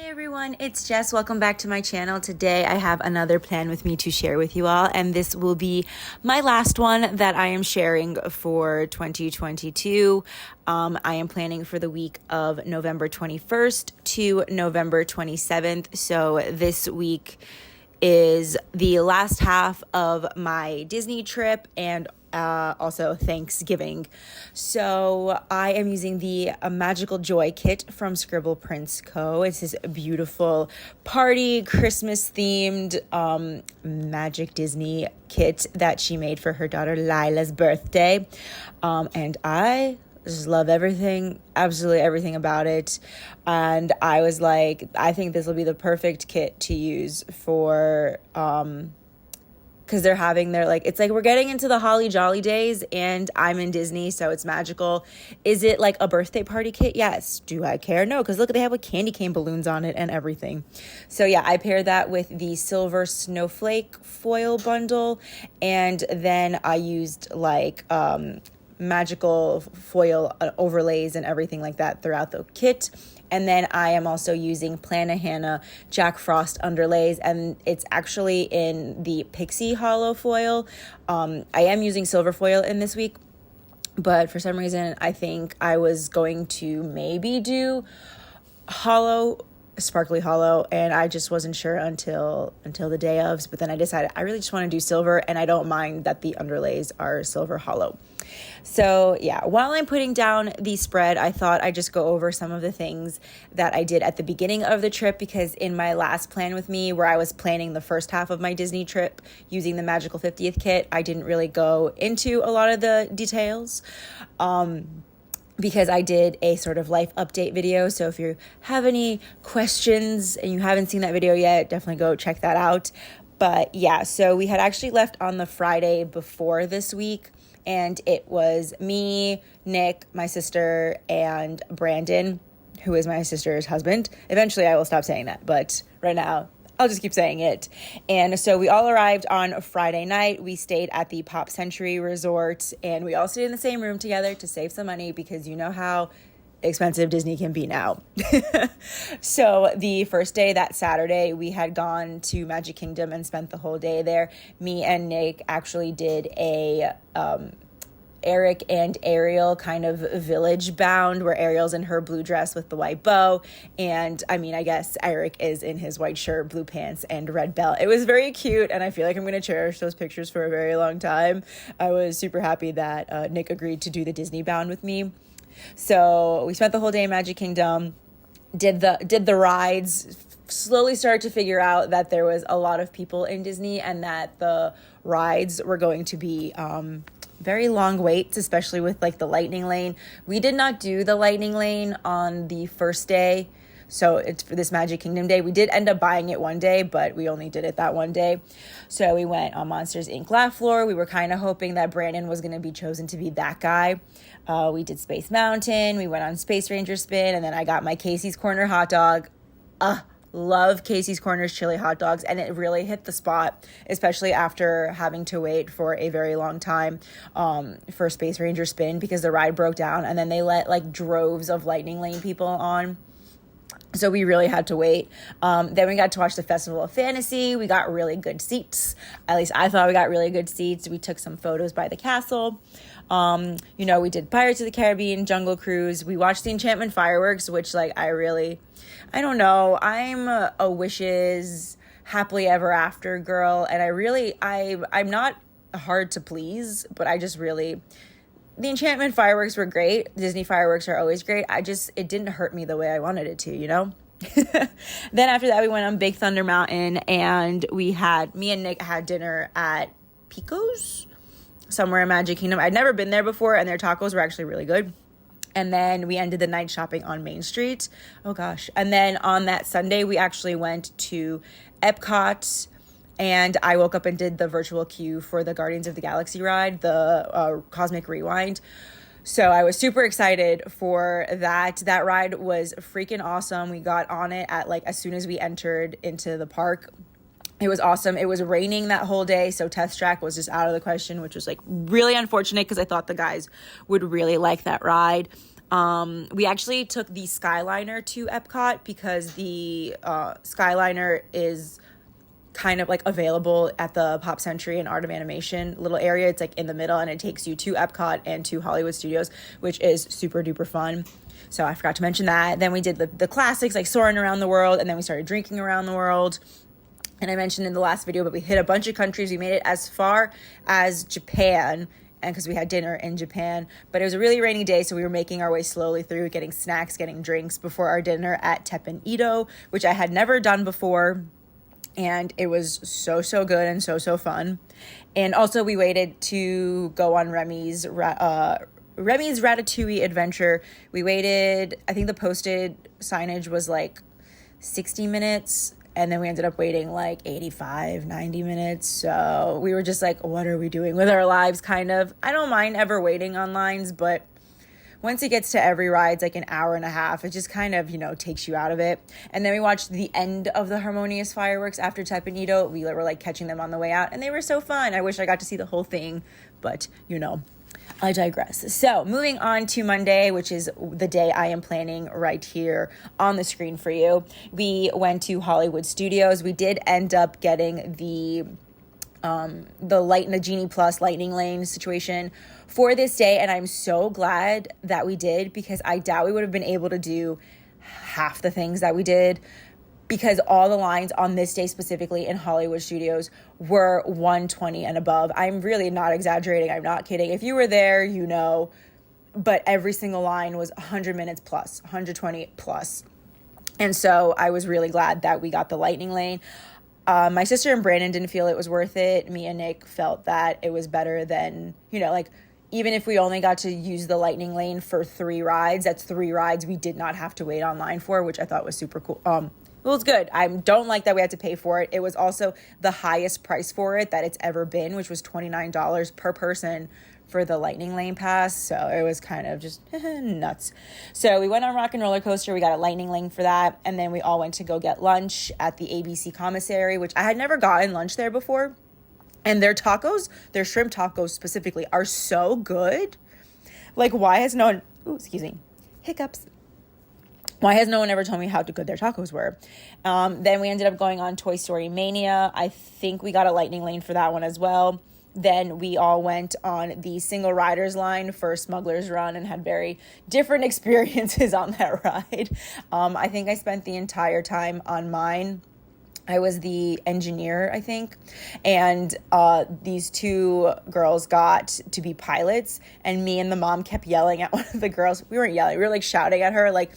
Everyone, it's Jess. Welcome back to my channel. Today I have another plan with me to share with you all, and this will be my last one that I am sharing for 2022. I am planning for the week of November 21st to November 27th. So this week is the last half of my Disney trip and also Thanksgiving. So I am using the Magical Joy kit from ScribblePrintsCo. It's this beautiful party Christmas themed magic Disney kit that she made for her daughter Lila's birthday. And I just love everything, absolutely everything about it. And I was like, I think this will be the perfect kit to use for because they're having their, like, it's like we're getting into the holly jolly days and I'm in Disney, so it's magical. Is it like a birthday party kit? Yes. Do I care? No, because look, they have like candy cane balloons on it and everything. So yeah, I paired that with the silver snowflake foil bundle, and then I used like magical foil overlays and everything like that throughout the kit. And then I am also using Plannahannah Jack Frost underlays, and it's actually in the Pixie hollow foil. I am using silver foil in this week, but for some reason I think I was going to maybe do sparkly hollow, and I just wasn't sure until the day of. But then I decided I really just want to do silver, and I don't mind that the underlays are silver hollow. So yeah, while I'm putting down the spread, I thought I'd just go over some of the things that I did at the beginning of the trip, because in my last plan with me, where I was planning the first half of my Disney trip using the Magical 50th kit, I didn't really go into a lot of the details. Because I did a sort of life update video. So if you have any questions and you haven't seen that video yet, definitely go check that out. But yeah, so we had actually left on the Friday before this week, and it was me, Nick, my sister, and Brandon, who is my sister's husband. Eventually I will stop saying that, but right now I'll just keep saying it. And so we all arrived on Friday night. We stayed at the Pop Century Resort, and we all stayed in the same room together to save some money, because you know how expensive Disney can be now. So the first day, that Saturday, we had gone to Magic Kingdom and spent the whole day there. Me and Nick actually did a Eric and Ariel kind of village bound, where Ariel's in her blue dress with the white bow, and I mean, I guess Eric is in his white shirt, blue pants, and red belt. It was very cute, and I feel like I'm going to cherish those pictures for a very long time. I was super happy that Nick agreed to do the Disney bound with me. So we spent the whole day in Magic Kingdom, did the rides, slowly started to figure out that there was a lot of people in Disney, and that the rides were going to be very long waits, especially with like the lightning lane. We did not do the lightning lane on the first day, so it's for this Magic Kingdom day. We did end up buying it one day, but we only did it that one day. So we went on Monsters Inc. Laugh Floor. We were kind of hoping that Brandon was going to be chosen to be that guy. We did Space Mountain. We went on Space Ranger Spin, and then I got my Casey's Corner hot dog. Love Casey's Corner's chili hot dogs, and it really hit the spot, especially after having to wait for a very long time for Space Ranger Spin, because the ride broke down, and then they let like droves of Lightning Lane people on. So we really had to wait. Then we got to watch the Festival of Fantasy. We got really good seats. At least I thought we got really good seats. We took some photos by the castle. We did Pirates of the Caribbean, Jungle Cruise. We watched the Enchantment Fireworks, which like I don't know. I'm a Wishes happily ever after girl. And I'm not hard to please, but the Enchantment Fireworks were great. Disney fireworks are always great. It didn't hurt me the way I wanted it to, you know? Then after that, we went on Big Thunder Mountain, and me and Nick had dinner at Pico's somewhere in Magic Kingdom. I'd never been there before, and their tacos were actually really good. And then we ended the night shopping on Main Street. Oh gosh. And then on that Sunday, we actually went to Epcot, and I woke up and did the virtual queue for the Guardians of the Galaxy ride, the Cosmic Rewind. So I was super excited for that. That ride was freaking awesome. We got on it at as soon as we entered into the park. It was awesome. It was raining that whole day, so Test Track was just out of the question, which was really unfortunate, because I thought the guys would really like that ride. We actually took the Skyliner to Epcot because the Skyliner is kind of like available at the Pop Century and Art of Animation little area. It's like in the middle, and it takes you to Epcot and to Hollywood Studios, which is super duper fun. So I forgot to mention that. Then we did the classics like soaring around the world, and then we started drinking around the world. And I mentioned in the last video, but we hit a bunch of countries. We made it as far as Japan, and because we had dinner in Japan, but it was a really rainy day, so we were making our way slowly through, getting snacks, getting drinks before our dinner at Teppan Edo, which I had never done before. And it was so good and so fun. And also we waited to go on Remy's Ratatouille adventure. We waited, I think the posted signage was like 60 minutes. And then we ended up waiting like 85, 90 minutes. So we were just like, what are we doing with our lives, kind of. I don't mind ever waiting on lines, but once it gets to every ride, it's like an hour and a half. It just kind of, takes you out of it. And then we watched the end of the Harmonious fireworks after Teppan Edo. We were like catching them on the way out, and they were so fun. I wish I got to see the whole thing, but I digress. So moving on to Monday, which is the day I am planning right here on the screen for you. We went to Hollywood Studios. We did end up getting the Genie Plus Lightning Lane situation for this day, and I'm so glad that we did, because I doubt we would have been able to do half the things that we did, because all the lines on this day specifically in Hollywood Studios were 120 and above. I'm really not exaggerating. I'm not kidding. If you were there, but every single line was 100 minutes plus, 120 plus. And so I was really glad that we got the Lightning Lane. My sister and Brandon didn't feel it was worth it. Me and Nick felt that it was better than, even if we only got to use the Lightning Lane for 3 rides, that's 3 rides we did not have to wait online for, which I thought was super cool. It was good. I don't like that we had to pay for it. It was also the highest price for it that it's ever been, which was $29 per person for the Lightning Lane pass. So it was kind of just nuts. So we went on Rock and Roller Coaster. We got a Lightning Lane for that. And then we all went to go get lunch at the ABC Commissary, which I had never gotten lunch there before. And their tacos, their shrimp tacos specifically, are so good. Like, why has no one, hiccups. Why has no one ever told me how good their tacos were? Then we ended up going on Toy Story Mania. I think we got a Lightning Lane for that one as well. Then we all went on the single riders line for Smuggler's Run and had very different experiences on that ride. I think I spent the entire time on mine. I was the engineer, I think, and these 2 girls got to be pilots, and me and the mom kept yelling at one of the girls. We weren't yelling, we were like shouting at her, like,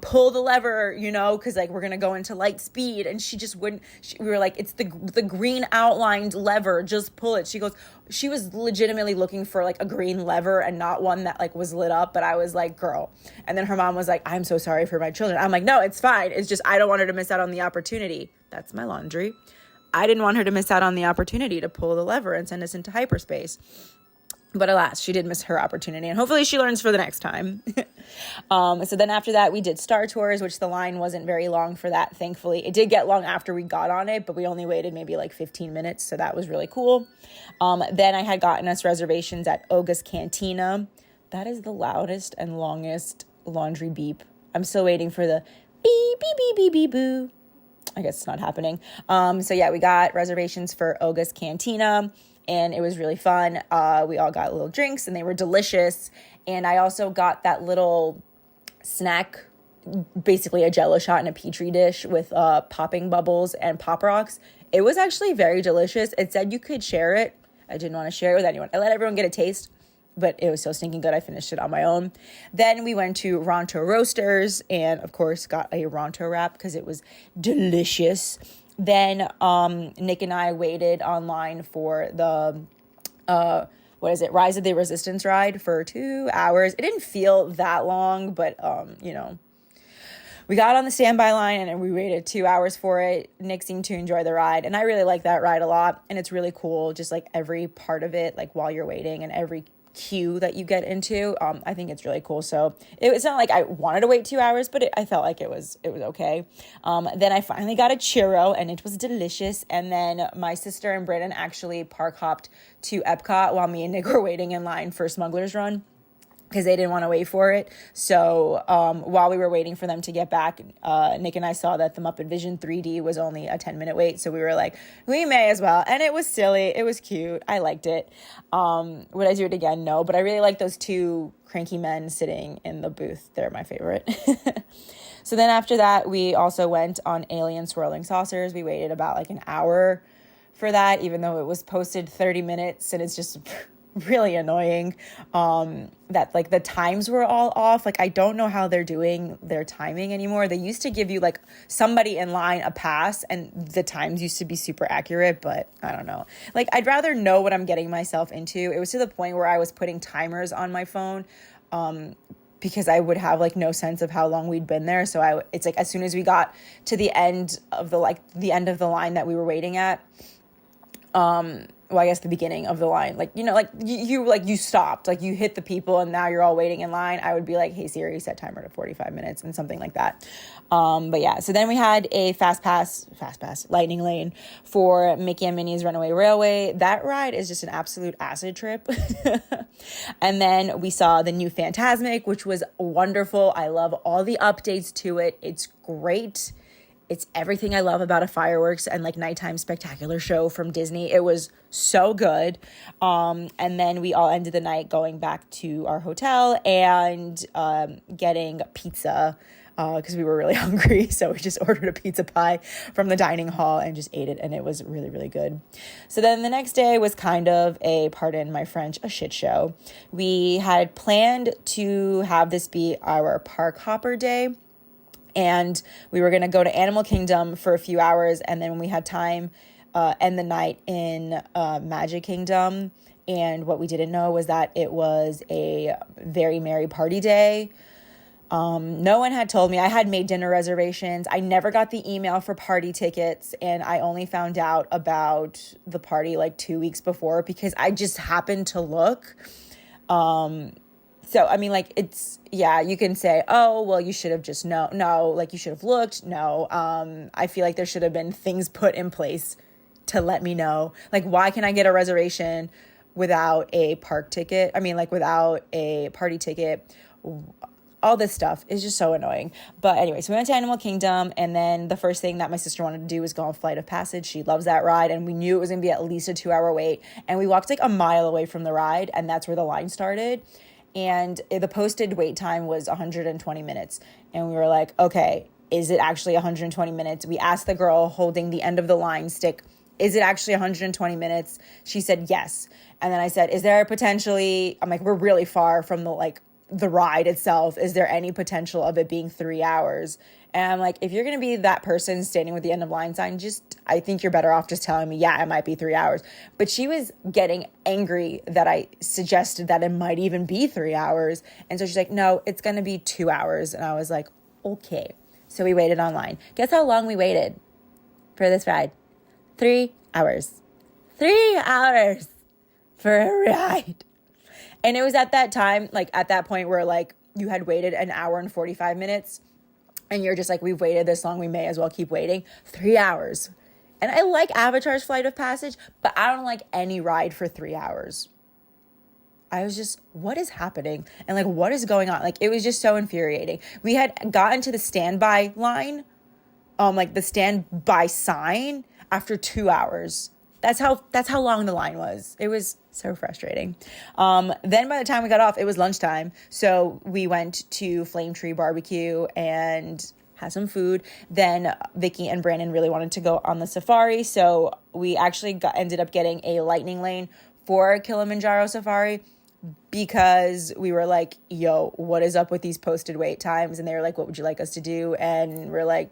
pull the lever, because like we're gonna go into light speed, and she just wouldn't. We were like, it's the green outlined lever, just pull it. She was legitimately looking for like a green lever and not one that like was lit up. But I was like, girl. And then her mom was like, I'm so sorry for my children. I'm like, no, it's fine. It's just I don't want her to miss out on the opportunity. That's my laundry. I didn't want her to miss out on the opportunity to pull the lever and send us into hyperspace. But alas, she did miss her opportunity, and hopefully she learns for the next time. So then after that, we did Star Tours, which the line wasn't very long for that, thankfully. It did get long after we got on it, but we only waited maybe like 15 minutes, so that was really cool. Then I had gotten us reservations at Oga's Cantina. That is the loudest and longest laundry beep. I'm still waiting for the beep, beep, beep, beep, beep, boo. I guess it's not happening. So yeah, we got reservations for Oga's Cantina, and it was really fun. We all got little drinks, and they were delicious. And I also got that little snack, basically a Jell-O shot in a Petri dish with popping bubbles and Pop Rocks. It was actually very delicious. It said you could share it. I didn't want to share it with anyone. I let everyone get a taste, but it was so stinking good, I finished it on my own. Then we went to Ronto Roasters and, of course, got a Ronto wrap because it was delicious. Then Nick and I waited online for the, Rise of the Resistance ride for 2 hours. It didn't feel that long, but, we got on the standby line and we waited 2 hours for it. Nick seemed to enjoy the ride, and I really like that ride a lot. And it's really cool, just like every part of it, like while you're waiting and every queue that you get into. I think it's really cool. So it's not like I wanted to wait 2 hours, but I felt like it was okay. Then I finally got a churro, and it was delicious. And then my sister and Brandon actually park hopped to Epcot while me and Nick were waiting in line for Smuggler's Run. because they didn't want to wait for it. So while we were waiting for them to get back, Nick and I saw that the Muppet Vision 3D was only a 10-minute wait. So we were like, we may as well. And it was silly. It was cute. I liked it. Would I do it again? No. But I really like those two cranky men sitting in the booth. They're my favorite. So then after that, we also went on Alien Swirling Saucers. We waited about like an hour for that, even though it was posted 30 minutes, and it's just really annoying that like the times were all off. Like I don't know how they're doing their timing anymore. They used to give you like somebody in line a pass, and the times used to be super accurate, but I don't know. Like I'd rather know what I'm getting myself into. It was to the point where I was putting timers on my phone because I would have like no sense of how long we'd been there. So it's like as soon as we got to the end of the line that we were waiting at, well, I guess the beginning of the line, like, you know, like you stopped, like you hit the people and now you're all waiting in line. I would be like, hey Siri, set timer to 45 minutes and something like that. But yeah, so then we had a fast pass lightning lane for Mickey and Minnie's Runaway Railway. That ride is just an absolute acid trip. And then we saw the new Fantasmic, which was wonderful. I love all the updates to it. It's great. It's everything I love about a fireworks and like nighttime spectacular show from Disney. It was so good. And then we all ended the night going back to our hotel and getting pizza because we were really hungry. So we just ordered a pizza pie from the dining hall and just ate it. And it was really, really good. So then the next day was kind of pardon my French, a shit show. We had planned to have this be our park hopper day. And we were going to go to Animal Kingdom for a few hours. And then when we had time, end the night in Magic Kingdom. And what we didn't know was that it was a very merry party day. No one had told me. I had made dinner reservations. I never got the email for party tickets. And I only found out about the party like 2 weeks before because I just happened to look. So, I mean, like, you can say, oh, well, you should have just no, like, you should have looked. No, I feel like there should have been things put in place to let me know. Like, why can I get a reservation without a park ticket? I mean, like, without a party ticket. All this stuff is just so annoying. But anyway, so we went to Animal Kingdom, and then the first thing that my sister wanted to do was go on Flight of Passage. She loves that ride, and we knew it was going to be at least a 2-hour wait. And we walked like a mile away from the ride, and that's where the line started. And the posted wait time was 120 minutes. And we were like, okay, is it actually 120 minutes? We asked the girl holding the end of the line stick, is it actually 120 minutes? She said yes. And then I said, is there potentially, I'm like, we're really far from the ride itself. Is there any potential of it being 3 hours? And I'm like, if you're going to be that person standing with the end of line sign, I think you're better off just telling me, yeah, it might be 3 hours. But she was getting angry that I suggested that it might even be 3 hours. And so she's like, no, it's going to be 2 hours. And I was like, okay. So we waited online. Guess how long we waited for this ride? 3 hours. 3 hours for a ride. And it was at that time, like at that point where like you had waited an hour and 45 minutes and you're just like, we've waited this long, we may as well keep waiting. 3 hours. And I like Avatar's Flight of Passage, but I don't like any ride for 3 hours. I was just, what is happening? And like, what is going on? Like, it was just so infuriating. We had gotten to the standby line, like the standby sign after 2 hours. That's how long the line was. It was so frustrating. Then by the time we got off, it was lunchtime. So we went to Flame Tree Barbecue and had some food. Then Vicky and Brandon really wanted to go on the safari. So we actually ended up getting a lightning lane for Kilimanjaro Safari because we were like, yo, what is up with these posted wait times? And they were like, what would you like us to do? And we're like,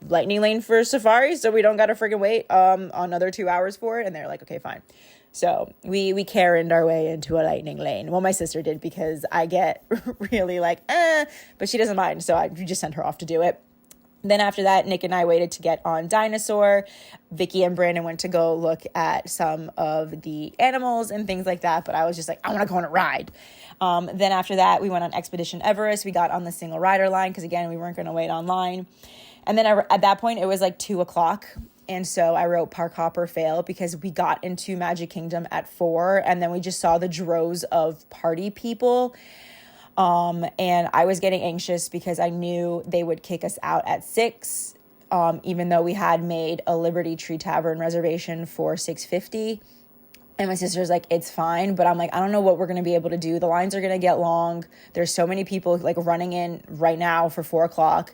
lightning lane for safari, so we don't gotta friggin' wait another 2 hours for it. And they're like, okay, fine. So we Karen'd our way into a lightning lane. Well, my sister did because I get really like, but she doesn't mind. So we just sent her off to do it. Then after that, Nick and I waited to get on Dinosaur. Vicky and Brandon went to go look at some of the animals and things like that. But I was just like, I want to go on a ride. Then after that, we went on Expedition Everest. We got on the single rider line because, again, we weren't going to wait online. And then at that point, it was like 2:00. And so I wrote Park Hopper fail because we got into Magic Kingdom at 4. And then we just saw the droves of party people. And I was getting anxious because I knew they would kick us out at 6, even though we had made a Liberty Tree Tavern reservation for 6:50. And my sister's like, it's fine. But I'm like, I don't know what we're going to be able to do. The lines are going to get long. There's so many people like running in right now for 4:00.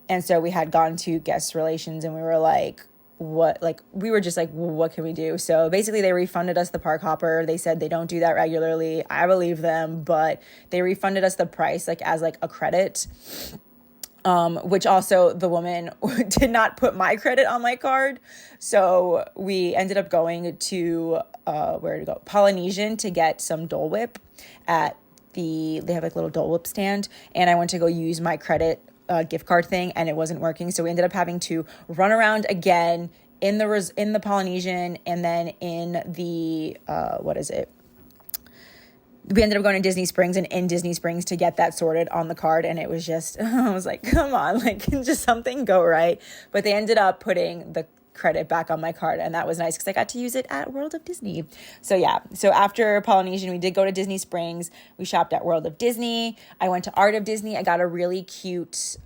And so we had gone to guest relations and we were like, what, like, we were just like, well, what can we do? So basically they refunded us the park hopper. They said they don't do that regularly. I believe them, but they refunded us the price like as like a credit. Which also the woman did not put my credit on my card. So we ended up going to, where to go? Polynesian to get some Dole Whip at they have like a little Dole Whip stand. And I went to go use my credit gift card thing and it wasn't working. So we ended up having to run around again in the Polynesian and then in the, we ended up going to Disney Springs and in Disney Springs to get that sorted on the card. And it was just, I was like, come on, like just something go right. But they ended up putting the credit back on my card. And that was nice because I got to use it at World of Disney. So yeah, so after Polynesian, we did go to Disney Springs. We shopped at World of Disney. I went to Art of Disney. I got a really cute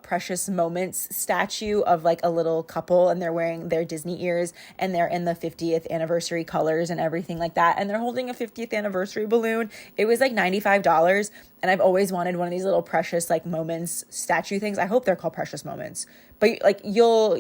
Precious Moments statue of like a little couple and they're wearing their Disney ears and they're in the 50th anniversary colors and everything like that. And they're holding a 50th anniversary balloon. It was like $95. And I've always wanted one of these little Precious like Moments statue things. I hope they're called Precious Moments, but like you'll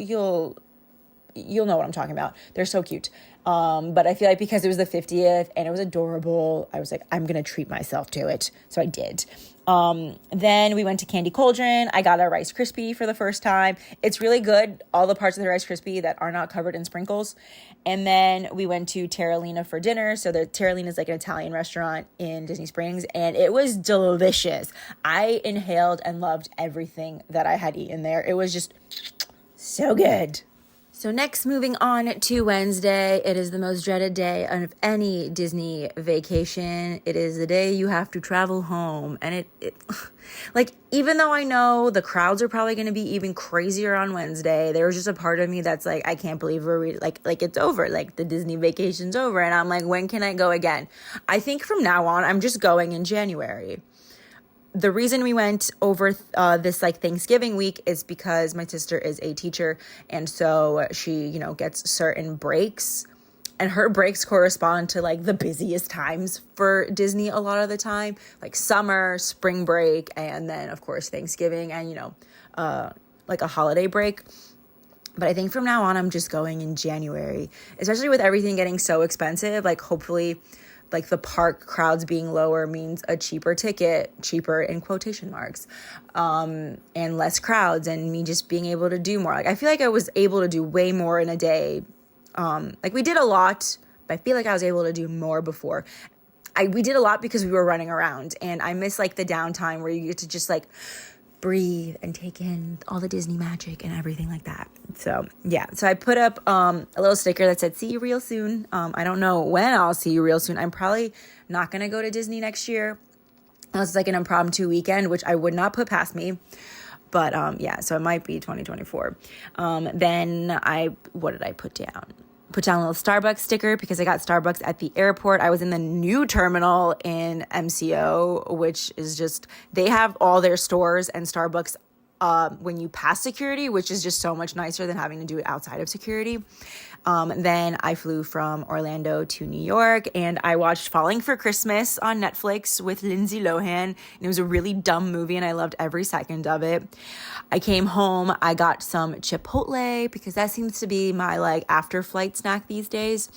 know what I'm talking about. They're so cute. But I feel like because it was the 50th and it was adorable, I was like, I'm going to treat myself to it. So I did. Then we went to Candy Cauldron. I got a Rice Krispie for the first time. It's really good. All the parts of the Rice Krispie that are not covered in sprinkles. And then we went to Terralina for dinner. So the Terralina is like an Italian restaurant in Disney Springs and it was delicious. I inhaled and loved everything that I had eaten there. It was just so good. So next, moving on to Wednesday, it is the most dreaded day of any Disney vacation. It is the day you have to travel home. And it like, even though I know the crowds are probably going to be even crazier on Wednesday, there was just a part of me that's like, I can't believe we're like it's over. Like the Disney vacation's over. And I'm like, when can I go again? I think from now on, I'm just going in January. The reason we went over this like Thanksgiving week is because my sister is a teacher. And so she, gets certain breaks and her breaks correspond to like the busiest times for Disney a lot of the time, like summer, spring break, and then of course Thanksgiving and, like a holiday break. But I think from now on, I'm just going in January, especially with everything getting so expensive. Like hopefully like the park crowds being lower means a cheaper ticket, cheaper in quotation marks, and less crowds and me just being able to do more. Like, I feel like I was able to do way more in a day. Like we did a lot, but I feel like I was able to do more before. We did a lot because we were running around and I miss like the downtime where you get to just like breathe and take in all the Disney magic and everything like that. So yeah, so I put up a little sticker that said, see you real soon. I don't know when I'll see you real soon. I'm probably not going to go to Disney next year. Unless it's like an impromptu weekend, which I would not put past me. But yeah, so it might be 2024. Then what did I put down? Put down a little Starbucks sticker because I got Starbucks at the airport. I was in the new terminal in MCO, which is just, they have all their stores and Starbucks when you pass security, which is just so much nicer than having to do it outside of security. Then I flew from Orlando to New York and I watched Falling for Christmas on Netflix with Lindsay Lohan. And it was a really dumb movie and I loved every second of it. I came home, I got some Chipotle because that seems to be my like after flight snack these days.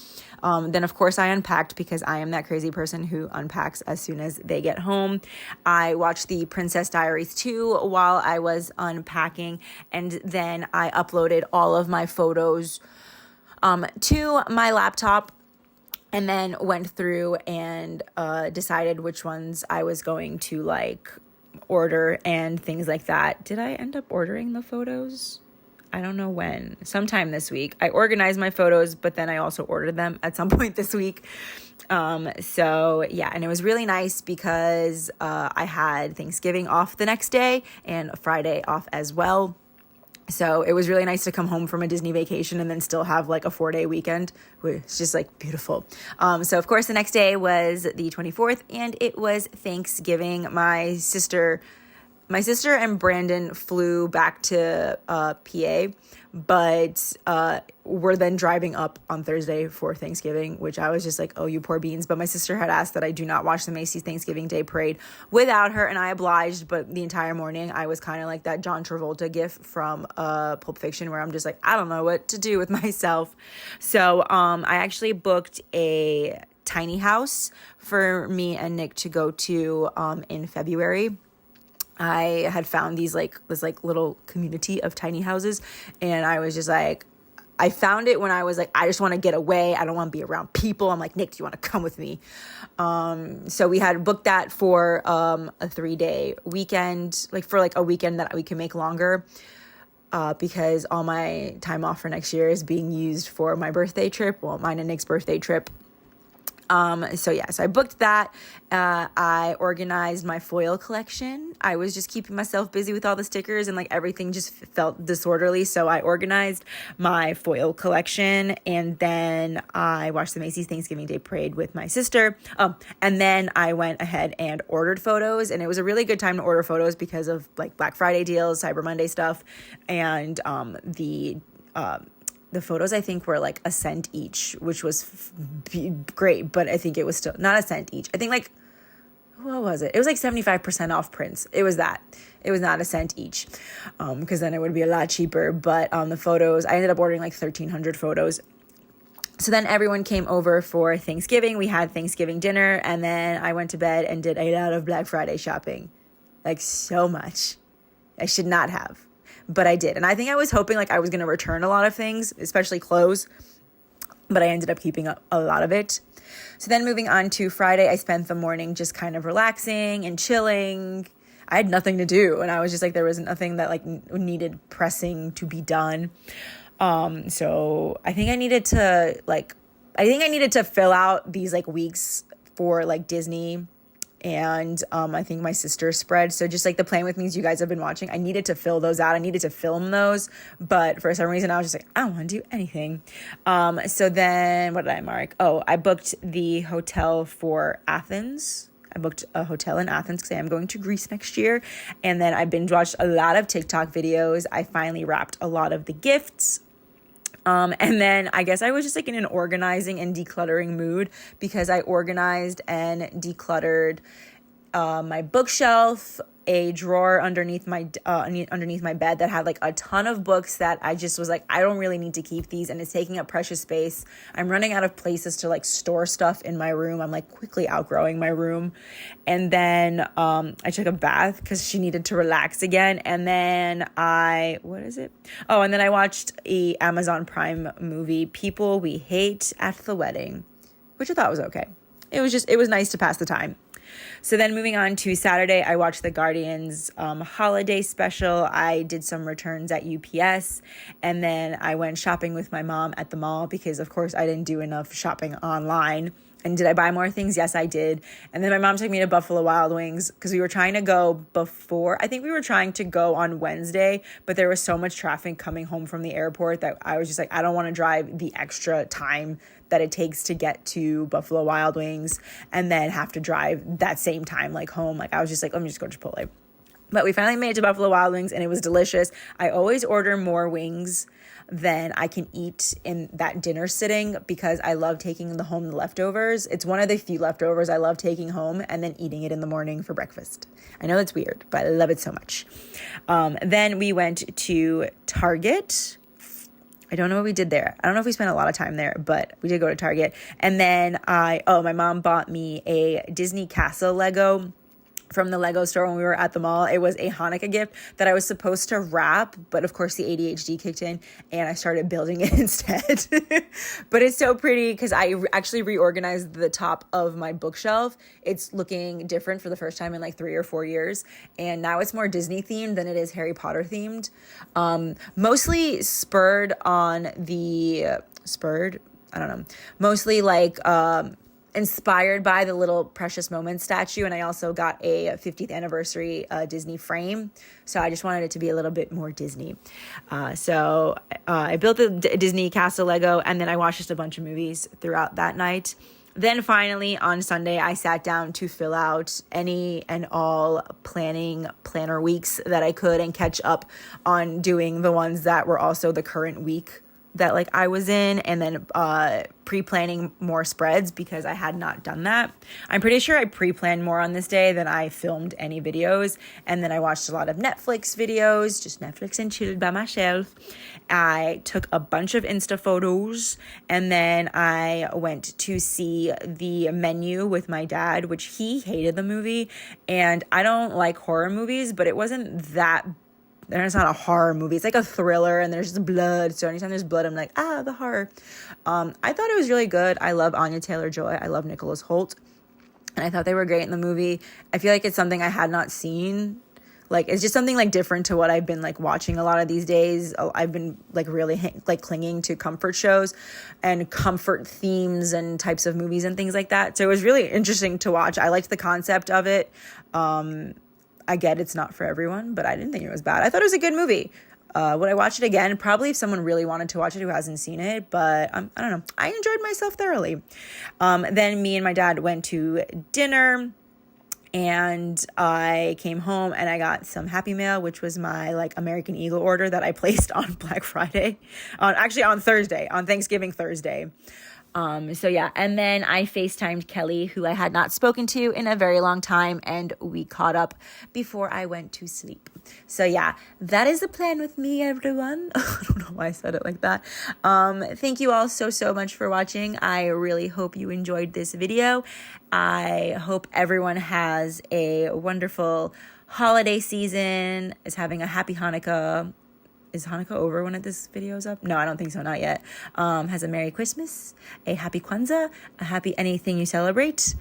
Then of course I unpacked because I am that crazy person who unpacks as soon as they get home. I watched the Princess Diaries 2 while I was unpacking and then I uploaded all of my photos to my laptop and then went through and decided which ones I was going to like order and things like that. Did I end up ordering the photos? I don't know when. Sometime this week. I organized my photos, but then I also ordered them at some point this week. So yeah, and it was really nice because I had Thanksgiving off the next day and Friday off as well. So it was really nice to come home from a Disney vacation and then still have like a 4-day weekend, which is just like beautiful. So of course the next day was the 24th and it was Thanksgiving. My sister and Brandon flew back to PA, but we're then driving up on Thursday for Thanksgiving, which I was just like, oh, you poor beans. But my sister had asked that I do not watch the Macy's Thanksgiving Day Parade without her, and I obliged. But the entire morning, I was kind of like that John Travolta gif from Pulp Fiction, where I'm just like, I don't know what to do with myself. So I actually booked a tiny house for me and Nick to go to in February. I had found this little community of tiny houses, and I was just like, I found it when I was like, I just want to get away. I don't want to be around people. I'm like, Nick, do you want to come with me? So we had booked that for a 3-day weekend, like for like a weekend that we can make longer, because all my time off for next year is being used for my birthday trip. Well, mine and Nick's birthday trip. So I booked that. I organized my foil collection. I was just keeping myself busy with all the stickers and like everything just felt disorderly. So I organized my foil collection, and then I watched the Macy's Thanksgiving Day Parade with my sister. And then I went ahead and ordered photos, and it was a really good time to order photos because of like Black Friday deals, Cyber Monday stuff, and the photos I think were like $0.01 each, which was great, but I think it was still not $0.01 each. I think like, what was it? It was like 75% off prints. It was that. It was not $0.01 each, because then it would be a lot cheaper. But the photos, I ended up ordering like 1,300 photos. So then everyone came over for Thanksgiving. We had Thanksgiving dinner, and then I went to bed and did a lot of Black Friday shopping, like so much. I should not have. But I did. And I think I was hoping like I was going to return a lot of things, especially clothes. But I ended up keeping a lot of it. So then moving on to Friday, I spent the morning just kind of relaxing and chilling. I had nothing to do. And I was just like, there was nothing that like needed pressing to be done. So I think I needed to fill out these like weeks for like Disney. And I think my sister spread. So just like the Plan With Me's you guys have been watching, I needed to fill those out. I needed to film those. But for some reason, I was just like, I don't want to do anything. So then what did I mark? Oh, I booked the hotel for Athens. I booked a hotel in Athens because I am going to Greece next year. And then I binge watched a lot of TikTok videos. I finally wrapped a lot of the gifts. And then I guess I was just like in an organizing and decluttering mood because I organized and decluttered my bookshelf, a drawer underneath my bed that had like a ton of books that I just was like, I don't really need to keep these, and it's taking up precious space. I'm running out of places to like store stuff in my room. I'm like quickly outgrowing my room. And then I took a bath because she needed to relax again. And then and then I watched a Amazon Prime movie, People We Hate at the Wedding, which I thought was okay. It was nice to pass the time. So then moving on to Saturday, I watched the Guardians holiday special. I did some returns at UPS, and then I went shopping with my mom at the mall because, of course, I didn't do enough shopping online. And did I buy more things? Yes, I did. And then my mom took me to Buffalo Wild Wings because we were trying to go on Wednesday, but there was so much traffic coming home from the airport that I was just like, I don't want to drive the extra time that it takes to get to Buffalo Wild Wings and then have to drive that same time like home. Like I was just like, let me just go to Chipotle. But we finally made it to Buffalo Wild Wings and it was delicious. I always order more wings than I can eat in that dinner sitting because I love taking the leftovers. It's one of the few leftovers I love taking home and then eating it in the morning for breakfast. I know that's weird, but I love it so much. Then we went to Target. I don't know what we did there. I don't know if we spent a lot of time there, but we did go to Target. And then my mom bought me a Disney Castle Lego from the Lego store when we were at the mall. It was a Hanukkah gift that I was supposed to wrap, but of course the ADHD kicked in and I started building it instead. But it's so pretty because I actually reorganized the top of my bookshelf. It's looking different for the first time in like 3 or 4 years. And now it's more Disney themed than it is Harry Potter themed. Mostly mostly like inspired by the little Precious Moments statue. And I also got a 50th anniversary Disney frame. So I just wanted it to be a little bit more Disney. So I built the Disney castle Lego, and then I watched just a bunch of movies throughout that night. Then finally on Sunday, I sat down to fill out any and all planner weeks that I could and catch up on doing the ones that were also the current week that like I was in, and then pre-planning more spreads because I had not done that. I'm pretty sure I pre-planned more on this day than I filmed any videos. And then I watched a lot of Netflix videos, just Netflix and chilled by myself. I took a bunch of Insta photos, and then I went to see The Menu with my dad, which he hated the movie. And I don't like horror movies, but it wasn't that it's not a horror movie. It's like a thriller, and there's just blood. So anytime there's blood, I'm like, the horror. I thought it was really good. I love Anya Taylor-Joy. I love Nicholas Hoult. And I thought they were great in the movie. I feel like it's something I had not seen. Like, it's just something like different to what I've been like watching a lot of these days. I've been like really like clinging to comfort shows and comfort themes and types of movies and things like that. So it was really interesting to watch. I liked the concept of it. I get it's not for everyone, but I didn't think it was bad. I thought it was a good movie. Would I watch it again? Probably if someone really wanted to watch it who hasn't seen it, but I don't know. I enjoyed myself thoroughly. Then me and my dad went to dinner, and I came home and I got some Happy Mail, which was my like American Eagle order that I placed on Black Friday, on Thursday, on Thanksgiving Thursday. So yeah, and then I FaceTimed Kelly, who I had not spoken to in a very long time, and we caught up before I went to sleep. So yeah, that is the plan with me, everyone. I don't know why I said it like that. Thank you all so much for watching. I really hope you enjoyed this video. I hope everyone has a wonderful holiday season, is having a happy Hanukkah. Is Hanukkah over when this video is up? No, I don't think so. Not yet. Has a Merry Christmas, a Happy Kwanzaa, a happy anything you celebrate,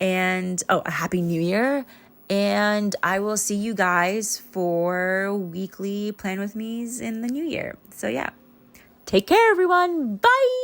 and a Happy New Year. And I will see you guys for weekly Plan With Me's in the new year. So yeah, take care, everyone. Bye.